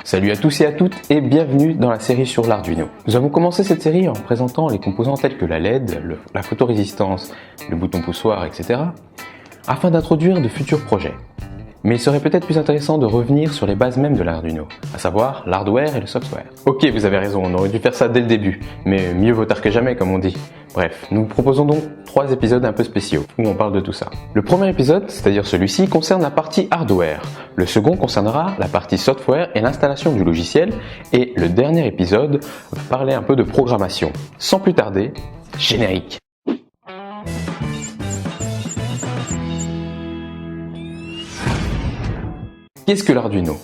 Salut à tous et à toutes et bienvenue dans la série sur l'Arduino. Nous avons commencé cette série en présentant les composants tels que la LED, la photorésistance, le bouton poussoir, etc. afin d'introduire de futurs projets. Mais il serait peut-être plus intéressant de revenir sur les bases mêmes de l'Arduino, à savoir l'hardware et le software. Ok, vous avez raison, on aurait dû faire ça dès le début, mais mieux vaut tard que jamais comme on dit. Bref, nous vous proposons donc 3 épisodes un peu spéciaux, où on parle de tout ça. Le premier épisode, c'est-à-dire celui-ci, concerne la partie hardware. Le second concernera la partie software et l'installation du logiciel, et le dernier épisode va parler un peu de programmation. Sans plus tarder, générique. Qu'est-ce que l'Arduino ?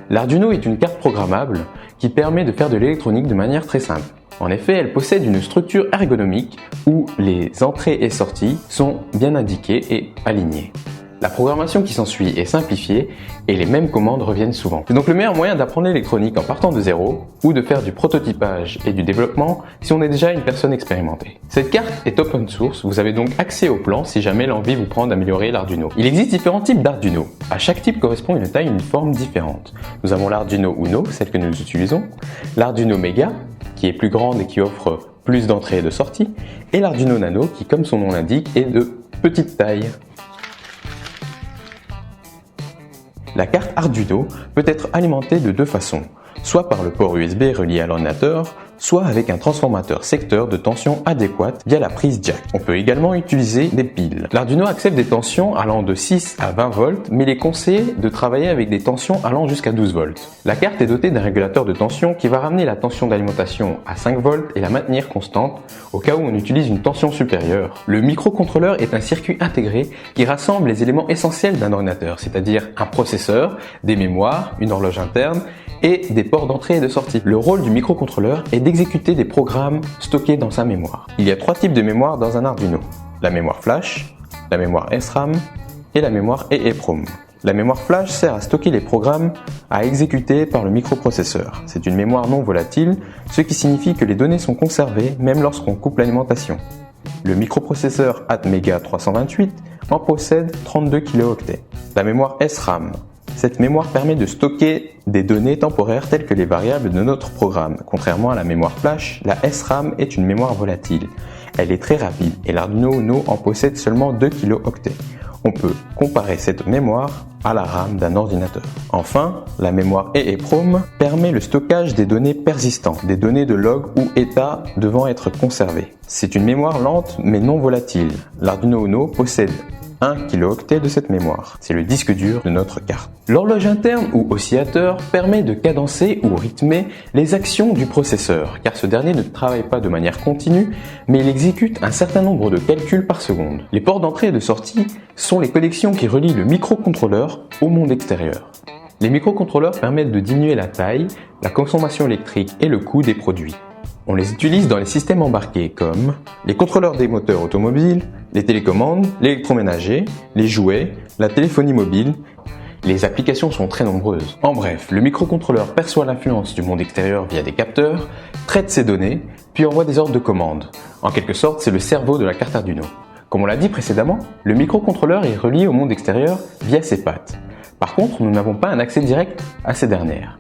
L'Arduino est une carte programmable qui permet de faire de l'électronique de manière très simple. En effet, elle possède une structure ergonomique où les entrées et sorties sont bien indiquées et alignées. La programmation qui s'ensuit est simplifiée et les mêmes commandes reviennent souvent. C'est donc le meilleur moyen d'apprendre l'électronique en partant de zéro ou de faire du prototypage et du développement si on est déjà une personne expérimentée. Cette carte est open source, vous avez donc accès au plan si jamais l'envie vous prend d'améliorer l'Arduino. Il existe différents types d'Arduino. À chaque type correspond une taille et une forme différente. Nous avons l'Arduino Uno, celle que nous utilisons, l'Arduino Mega, qui est plus grande et qui offre plus d'entrées et de sorties, et l'Arduino Nano, qui comme son nom l'indique, est de petite taille. La carte Arduino peut être alimentée de deux façons, soit par le port USB relié à l'ordinateur, soit avec un transformateur secteur de tension adéquate via la prise jack. On peut également utiliser des piles. L'Arduino accepte des tensions allant de 6 à 20 volts, mais il est conseillé de travailler avec des tensions allant jusqu'à 12 volts. La carte est dotée d'un régulateur de tension qui va ramener la tension d'alimentation à 5 volts et la maintenir constante au cas où on utilise une tension supérieure. Le microcontrôleur est un circuit intégré qui rassemble les éléments essentiels d'un ordinateur, c'est-à-dire un processeur, des mémoires, une horloge interne et des ports d'entrée et de sortie. Le rôle du microcontrôleur est d'exécuter des programmes stockés dans sa mémoire. Il y a 3 types de mémoire dans un Arduino. La mémoire flash, la mémoire SRAM et la mémoire EEPROM. La mémoire flash sert à stocker les programmes à exécuter par le microprocesseur. C'est une mémoire non volatile, ce qui signifie que les données sont conservées même lorsqu'on coupe l'alimentation. Le microprocesseur Atmega 328 en possède 32 kilooctets. La mémoire SRAM. Cette mémoire permet de stocker des données temporaires telles que les variables de notre programme. Contrairement à la mémoire flash, la SRAM est une mémoire volatile. Elle est très rapide et l'Arduino Uno en possède seulement 2 kilooctets. On peut comparer cette mémoire à la RAM d'un ordinateur. Enfin, la mémoire EEPROM permet le stockage des données persistantes, des données de log ou état devant être conservées. C'est une mémoire lente mais non volatile. L'Arduino Uno possède 1 kilooctet de cette mémoire. C'est le disque dur de notre carte. L'horloge interne ou oscillateur permet de cadencer ou rythmer les actions du processeur, car ce dernier ne travaille pas de manière continue, mais il exécute un certain nombre de calculs par seconde. Les ports d'entrée et de sortie sont les connexions qui relient le microcontrôleur au monde extérieur. Les microcontrôleurs permettent de diminuer la taille, la consommation électrique et le coût des produits. On les utilise dans les systèmes embarqués comme les contrôleurs des moteurs automobiles, les télécommandes, l'électroménager, les jouets, la téléphonie mobile. Les applications sont très nombreuses. En bref, le microcontrôleur perçoit l'influence du monde extérieur via des capteurs, traite ces données, puis envoie des ordres de commande. En quelque sorte, c'est le cerveau de la carte Arduino. Comme on l'a dit précédemment, le microcontrôleur est relié au monde extérieur via ses pattes. Par contre, nous n'avons pas un accès direct à ces dernières.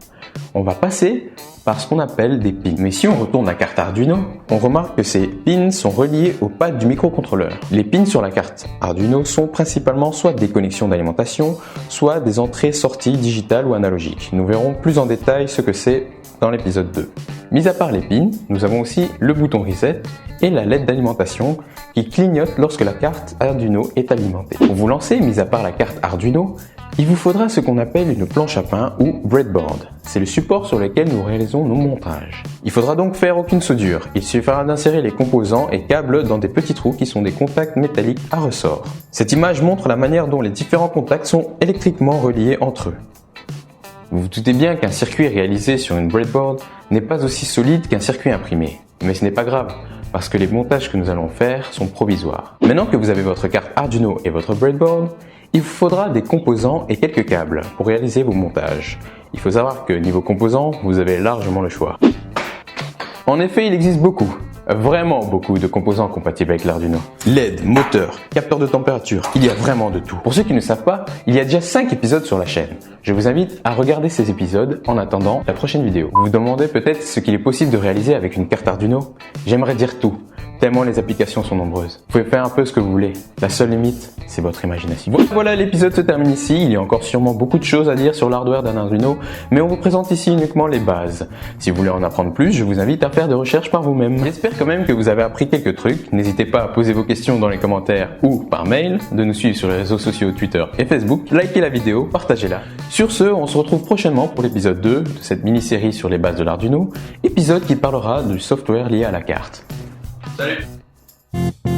On va passer par ce qu'on appelle des pins. Mais si on retourne la carte Arduino, on remarque que ces pins sont reliés aux pattes du microcontrôleur. Les pins sur la carte Arduino sont principalement soit des connexions d'alimentation, soit des entrées-sorties digitales ou analogiques. Nous verrons plus en détail ce que c'est dans l'épisode 2. Mis à part les pins, nous avons aussi le bouton reset et la LED d'alimentation qui clignote lorsque la carte Arduino est alimentée. Pour vous lancer, mis à part la carte Arduino, il vous faudra ce qu'on appelle une planche à pain ou breadboard. C'est le support sur lequel nous réalisons nos montages. Il faudra donc faire aucune soudure. Il suffira d'insérer les composants et câbles dans des petits trous qui sont des contacts métalliques à ressort. Cette image montre la manière dont les différents contacts sont électriquement reliés entre eux. Vous vous doutez bien qu'un circuit réalisé sur une breadboard n'est pas aussi solide qu'un circuit imprimé. Mais ce n'est pas grave, parce que les montages que nous allons faire sont provisoires. Maintenant que vous avez votre carte Arduino et votre breadboard, il vous faudra des composants et quelques câbles pour réaliser vos montages. Il faut savoir que niveau composants, vous avez largement le choix. En effet, il existe vraiment beaucoup de composants compatibles avec l'Arduino. LED, moteur, capteur de température, il y a vraiment de tout. Pour ceux qui ne savent pas, il y a déjà 5 épisodes sur la chaîne. Je vous invite à regarder ces épisodes en attendant la prochaine vidéo. Vous vous demandez peut-être ce qu'il est possible de réaliser avec une carte Arduino. J'aimerais dire tout, tellement les applications sont nombreuses. Vous pouvez faire un peu ce que vous voulez. La seule limite, c'est votre imagination. Voilà, l'épisode se termine ici. Il y a encore sûrement beaucoup de choses à dire sur l'hardware d'un Arduino, mais on vous présente ici uniquement les bases. Si vous voulez en apprendre plus, je vous invite à faire des recherches par vous-même. J'espère quand même que vous avez appris quelques trucs. N'hésitez pas à poser vos questions dans les commentaires ou par mail, de nous suivre sur les réseaux sociaux Twitter et Facebook, likez la vidéo, partagez-la. Sur ce, on se retrouve prochainement pour l'épisode 2 de cette mini-série sur les bases de l'Arduino, épisode qui parlera du software lié à la carte. Salut!